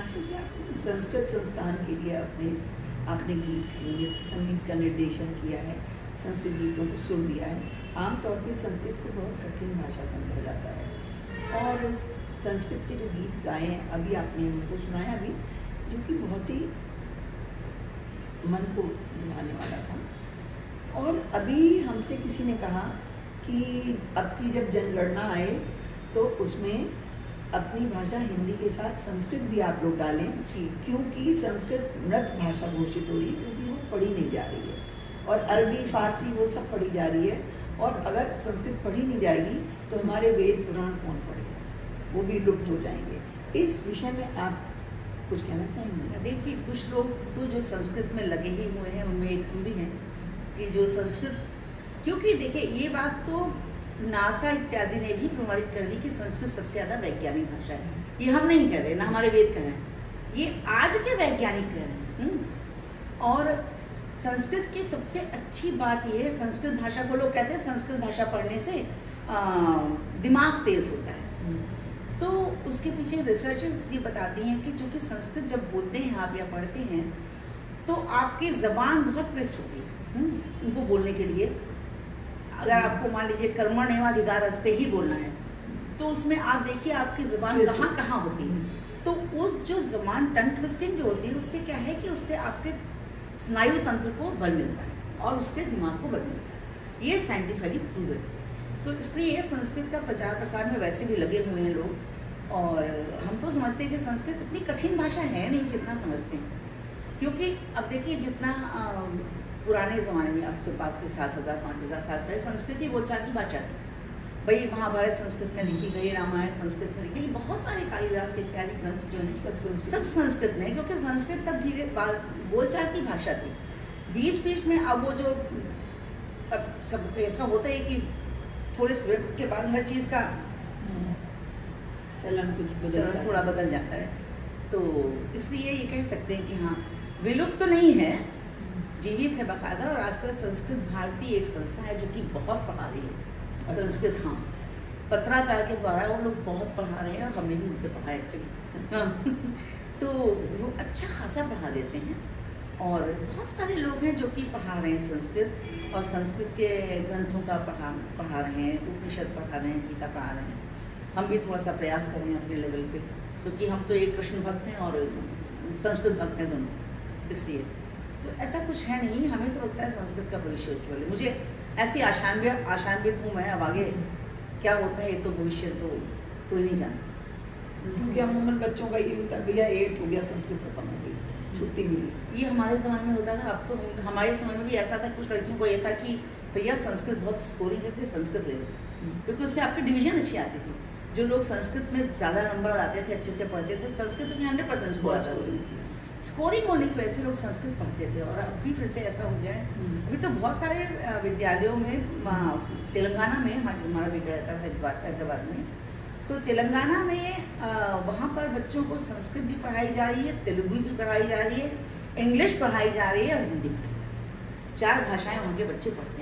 आशा जी, आप संस्कृत संस्थान के लिए आपने संगीत का निर्देशन किया है, संस्कृत गीतों को सुर दिया है। आमतौर पे संस्कृत को बहुत कठिन भाषा समझा जाता है और संस्कृत के जो गीत गाए हैं अभी आपने हमको सुनाया अभी, जो कि बहुत ही मन को लुभाने वाला था। और अभी हमसे किसी ने कहा कि अब की जब जनगणना आए तो उसमें अपनी भाषा हिंदी के साथ संस्कृत भी आप लोग डालें, क्योंकि संस्कृत मृत भाषा घोषित हो रही है, क्योंकि वो पढ़ी नहीं जा रही है और अरबी फारसी वो सब पढ़ी जा रही है। और अगर संस्कृत पढ़ी नहीं जाएगी तो हमारे वेद पुराण कौन पढ़ेगा, वो भी लुप्त हो जाएंगे। इस विषय में आप कुछ कहना चाहेंगे? देखिए, कुछ लोग तो जो संस्कृत में लगे ही हुए हैं, उनमें एक हम भी हैं कि जो संस्कृत, क्योंकि देखिए ये बात तो नासा इत्यादि ने भी प्रमाणित कर दी कि संस्कृत सबसे ज़्यादा वैज्ञानिक भाषा है। ये हम नहीं कह रहे, ना हमारे वेद कह रहे हैं, ये आज के वैज्ञानिक कह रहे हैं। और संस्कृत की सबसे अच्छी बात यह है, संस्कृत भाषा को लोग कहते हैं संस्कृत भाषा पढ़ने से दिमाग तेज होता है। तो उसके पीछे रिसर्चेस ये बताती हैं कि चूँकि संस्कृत जब बोलते हैं आप या पढ़ते हैं तो आपकी ज़बान बहुत ट्विस्ट होती है उनको बोलने के लिए। अगर आपको मान लीजिए कर्मण्येवाधिकारस्ते ही बोलना है तो उसमें आप देखिए आपकी ज़बान कहाँ कहाँ होती है। तो उस जो ज़बान टंग ट्विस्टिंग जो होती है उससे क्या है कि उससे आपके स्नायु तंत्र को बल मिलता है और उससे दिमाग को बल मिलता है। ये साइंटिफिकली प्रूव है। तो इसलिए संस्कृत का प्रचार प्रसार में वैसे भी लगे हुए हैं लोग। और हम तो समझते हैं कि संस्कृत इतनी कठिन भाषा है नहीं जितना समझते हैं, क्योंकि अब देखिए जितना पुराने ज़माने में अब से 5 से 7,000 5,000 साल पहले संस्कृत ही बोलचाल की भाषा थी। भाई महाभारत संस्कृत में लिखी गई, रामायण संस्कृत में लिखी गई, बहुत सारे कालिदास के इत्यादि ग्रंथ जो हैं सब संस्कृत में, क्योंकि संस्कृत तब धीरे बोलचाल की भाषा थी। बीच बीच में अब वो जो अब सब ऐसा होता है कि थोड़े समय के बाद हर चीज़ का चलन थोड़ा बदल जाता है। तो इसलिए ये कह सकते हैं कि हाँ, विलुप्त तो नहीं है, जीवित है बाकायदा। और आजकल संस्कृत भारती एक संस्था है जो कि बहुत पढ़ा रही है संस्कृत। हाँ, पत्राचार के द्वारा वो लोग बहुत पढ़ा रहे हैं और हमने भी उनसे पढ़ा एक्चुअली। तो वो अच्छा खासा पढ़ा देते हैं और बहुत सारे लोग हैं जो कि पढ़ा रहे हैं संस्कृत और संस्कृत के ग्रंथों का पढ़ा रहे हैं, उपनिषद पढ़ा रहे हैं, गीता पढ़ा रहे हैं। हम भी थोड़ा सा प्रयास कर रहे हैं अपने लेवल पे, क्योंकि हम तो एक कृष्ण भक्त हैं और संस्कृत भक्त हैं दोनों, इसलिए। तो ऐसा कुछ है नहीं, हमें तो लगता है संस्कृत का भविष्य उज्ज्वल है। मुझे ऐसी आशान्वित हूँ मैं। अब आगे क्या होता है ये तो भविष्य तो कोई नहीं जानता, क्योंकि अमूमन बच्चों का ये होता है भैया 8th हो गया, संस्कृत खत्म हो गई, छुट्टी मिली। ये हमारे ज़माने में होता था। अब तो हमारे समय में भी ऐसा था, कुछ लड़कियों को ये था कि भैया संस्कृत बहुत स्कोरिंग है, संस्कृत ले लो, क्योंकि उससे आपकी डिवीजन अच्छी आती थी। जो लोग संस्कृत में ज़्यादा नंबर लाते थे, अच्छे से पढ़ते थे, संस्कृत की 100% स्कोर आता था उसमें। स्कोरिंग होने की वजह से लोग संस्कृत पढ़ते थे। और अभी फिर से ऐसा हो गया है। अभी तो बहुत सारे विद्यालयों में, तेलंगाना में हमारा विद्यालय था हैदराबाद में, तो तेलंगाना में वहाँ पर बच्चों को संस्कृत भी पढ़ाई जा रही है, तेलुगु भी पढ़ाई जा रही है, इंग्लिश पढ़ाई जा रही है और हिंदी। 4 भाषाएं वहाँ के बच्चे पढ़ते हैं।